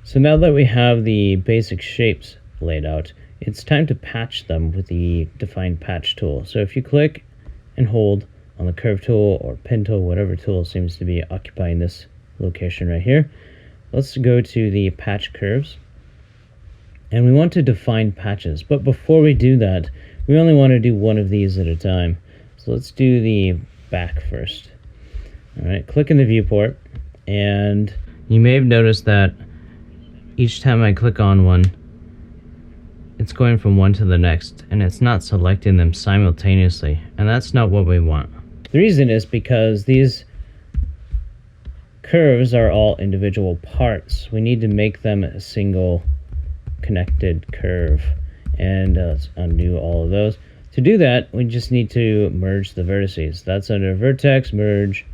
So now that we have the basic shapes laid out, it's time to patch them with the Define Patch tool. So if you click and hold on the curve tool or pin tool, whatever tool seems to be occupying this location right here, let's go to the patch curves. And we want to define patches. But before we do that, we only want to do one of these at a time. So let's do the back first. All right, click in the viewport. And you may have noticed that each time I click on one, it's going from one to the next, and it's not selecting them simultaneously, and that's not what we want. The reason is because these curves are all individual parts. We need to make them a single connected curve, and let's undo all of those. To do that, we just need to merge the vertices. That's under Vertex, Merge,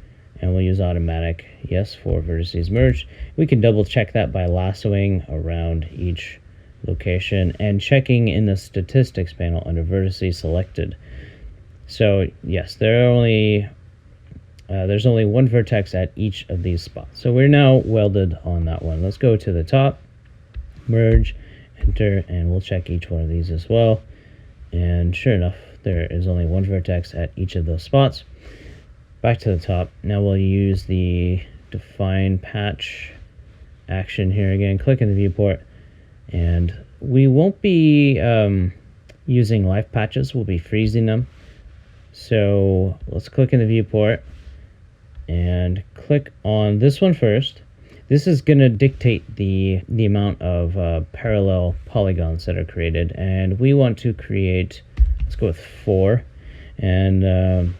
and we'll use Automatic, yes, for vertices merged. We can double check that by lassoing around each location and checking in the statistics panel under vertices selected. So yes, there's only one vertex at each of these spots. So we're now welded on that one. Let's go to the top, merge, enter, and we'll check each one of these as well. And sure enough, there is only one vertex at each of those spots. Back to the top. Now we'll use the Define Patch action here again. Click in the viewport. And we won't be using live patches, we'll be freezing them. So let's click in the viewport and click on this one first. This is going to dictate the amount of parallel polygons that are created. And we want to create, let's go with 4. And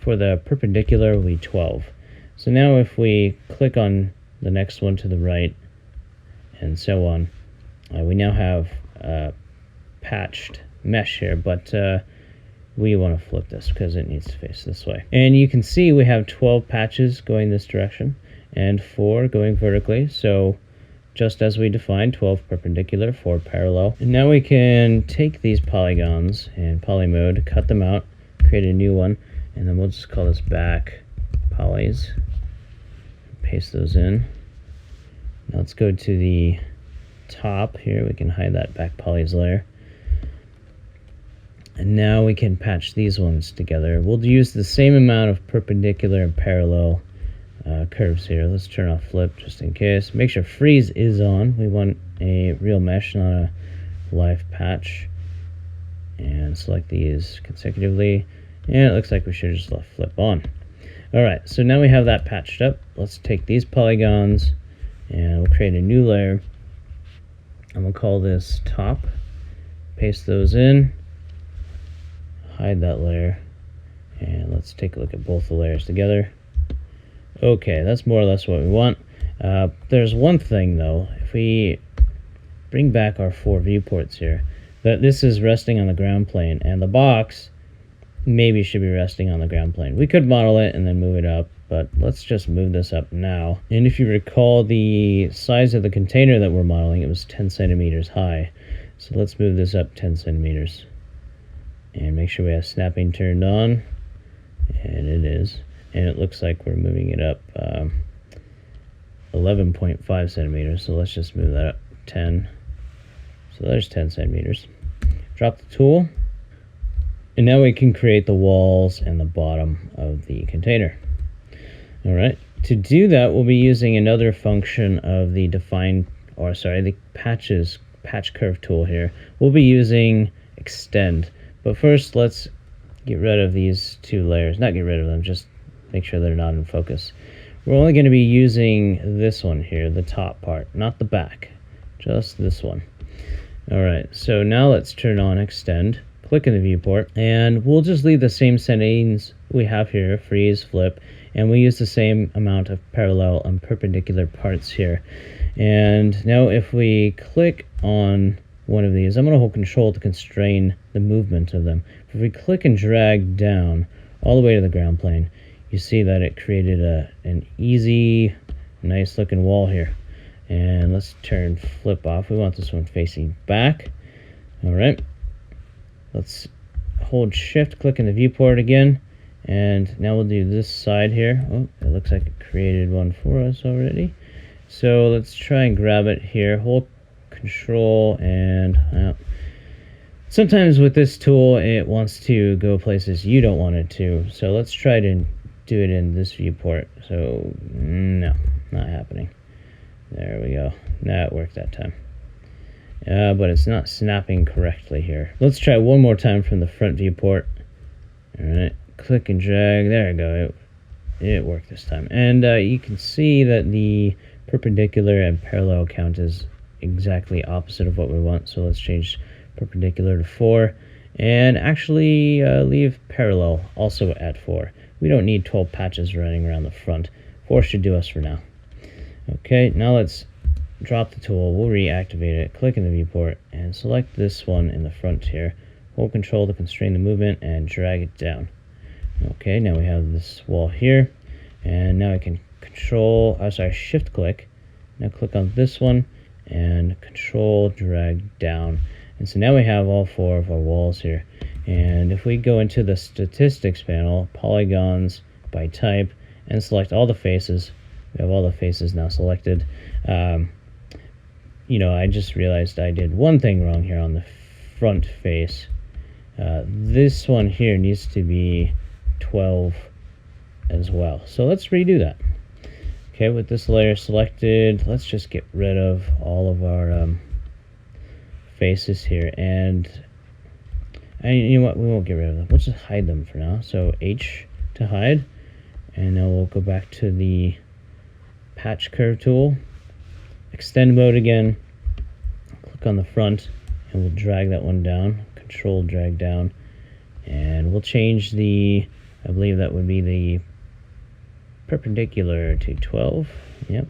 for the perpendicular, will be 12. So now if we click on the next one to the right and so on, we now have patched mesh here, but we want to flip this because it needs to face this way. And you can see we have 12 patches going this direction and 4 going vertically. So just as we defined, 12 perpendicular, 4 parallel. And now we can take these polygons in poly mode, cut them out, create a new one, and then we'll just call this back polys. Paste those in. Now let's go to the top here. We can hide that back polys layer. And now we can patch these ones together. We'll use the same amount of perpendicular and parallel curves here. Let's turn off flip just in case. Make sure freeze is on. We want a real mesh, not a live patch. And select these consecutively. And it looks like we should just left flip on. Alright, so now we have that patched up. Let's take these polygons and we'll create a new layer. And we'll call this top. Paste those in. Hide that layer. And let's take a look at both the layers together. Okay, that's more or less what we want. There's one thing though. If we bring back our 4 viewports here, that this is resting on the ground plane, and the box maybe should be resting on the ground plane. We could model it and then move it up, but let's just move this up now. And if you recall the size of the container that we're modeling, it was 10 centimeters high. So let's move this up 10 centimeters. And make sure we have snapping turned on. And it is. And it looks like we're moving it up 11.5 centimeters. So let's just move that up 10. So there's 10 centimeters. Drop the tool. And now we can create the walls and the bottom of the container. Alright, to do that we'll be using another function of the the patch curve tool here. We'll be using extend. But first let's get rid of these 2 layers. Not get rid of them, just make sure they're not in focus. We're only going to be using this one here, the top part, not the back. Just this one. Alright, so now let's turn on extend. Click in the viewport, and we'll just leave the same settings we have here, freeze, flip, and we use the same amount of parallel and perpendicular parts here. And now if we click on one of these, I'm going to hold control to constrain the movement of them. If we click and drag down all the way to the ground plane, you see that it created an easy, nice looking wall here. And let's turn flip off. We want this one facing back. Alright. Let's hold shift, click in the viewport again, and now we'll do this side here. Oh, it looks like it created one for us already. So let's try and grab it here. Hold Control and sometimes with this tool it wants to go places you don't want it to. So let's try to do it in this viewport. So no, not happening. There we go. That worked that time. But it's not snapping correctly here. Let's try one more time from the front viewport. Alright, click and drag. There we go. It worked this time. And you can see that the perpendicular and parallel count is exactly opposite of what we want. So let's change perpendicular to 4. And actually leave parallel also at 4. We don't need 12 patches running around the front. 4 should do us for now. Okay, now let's drop the tool. We'll reactivate it. Click in the viewport and select this one in the front here. Hold Control to constrain the movement and drag it down. Okay, now we have this wall here, and now I can shift click. Now click on this one and Control drag down. And so now we have all 4 of our walls here. And if we go into the statistics panel, polygons by type, and select all the faces, we have all the faces now selected. You know, I just realized I did one thing wrong here on the front face. This one here needs to be 12 as well. So let's redo that. Okay, with this layer selected, let's just get rid of all of our faces here. And you know what? We won't get rid of them. We'll just hide them for now. So H to hide. And now we'll go back to the patch curve tool. Extend mode again. Click on the front and we'll drag that one down. Control drag down. And we'll change the, I believe that would be the perpendicular to 12. Yep.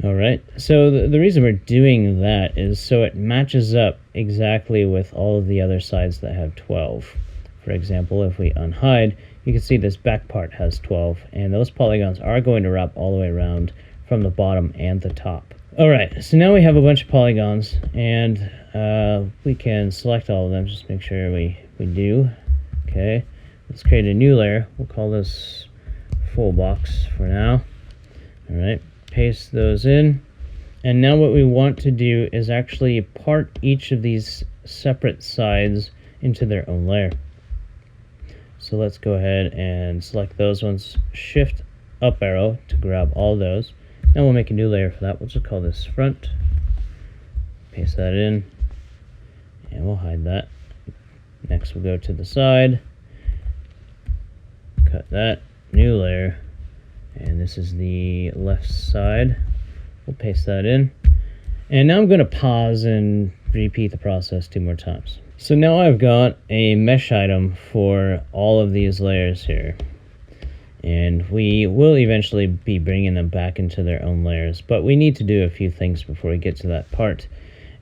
Alright, so the reason we're doing that is so it matches up exactly with all of the other sides that have 12. For example, if we unhide, you can see this back part has 12, and those polygons are going to wrap all the way around from the bottom and the top. Alright, so now we have a bunch of polygons, and we can select all of them. Just make sure we do. Okay, let's create a new layer. We'll call this full box for now. Alright, paste those in. And now what we want to do is actually part each of these separate sides into their own layer. So let's go ahead and select those ones. Shift up arrow to grab all those. Now we'll make a new layer for that. We'll just call this front. Paste that in. And we'll hide that. Next we'll go to the side. Cut that. New layer. And this is the left side. We'll paste that in. And now I'm going to pause and repeat the process 2 more times. So now I've got a mesh item for all of these layers here. And we will eventually be bringing them back into their own layers. But we need to do a few things before we get to that part.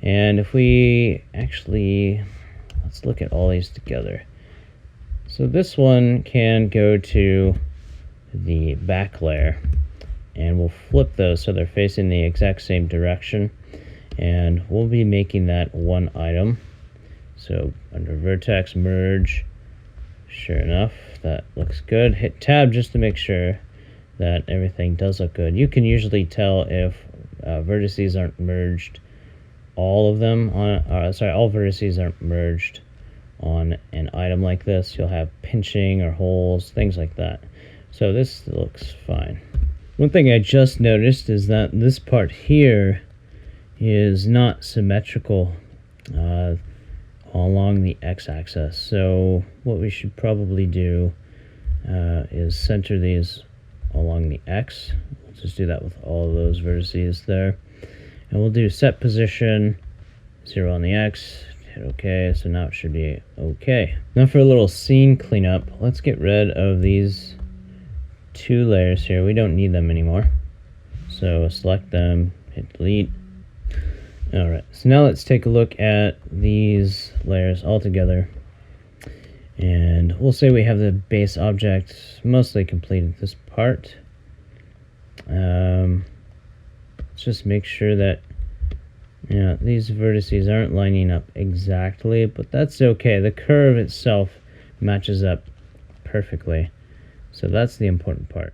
And if we actually, let's look at all these together. So this one can go to the back layer. And we'll flip those so they're facing the exact same direction. And we'll be making that one item. So under vertex merge, sure enough, that looks good. Hit tab just to make sure that everything does look good. You can usually tell if vertices aren't merged, all vertices aren't merged on an item like this. You'll have pinching or holes, things like that. So this looks fine. One thing I just noticed is that this part here is not symmetrical along the x-axis. So what we should probably do is center these along the x. Let's just do that with all of those vertices there. And we'll do set position 0 on the x. Hit OK. So now it should be OK. Now for a little scene cleanup, let's get rid of these 2 layers here. We don't need them anymore. So select them, hit delete. Alright, so now let's take a look at these layers all together. And we'll say we have the base object mostly completed this part. Let's just make sure that these vertices aren't lining up exactly, but that's okay. The curve itself matches up perfectly. So that's the important part.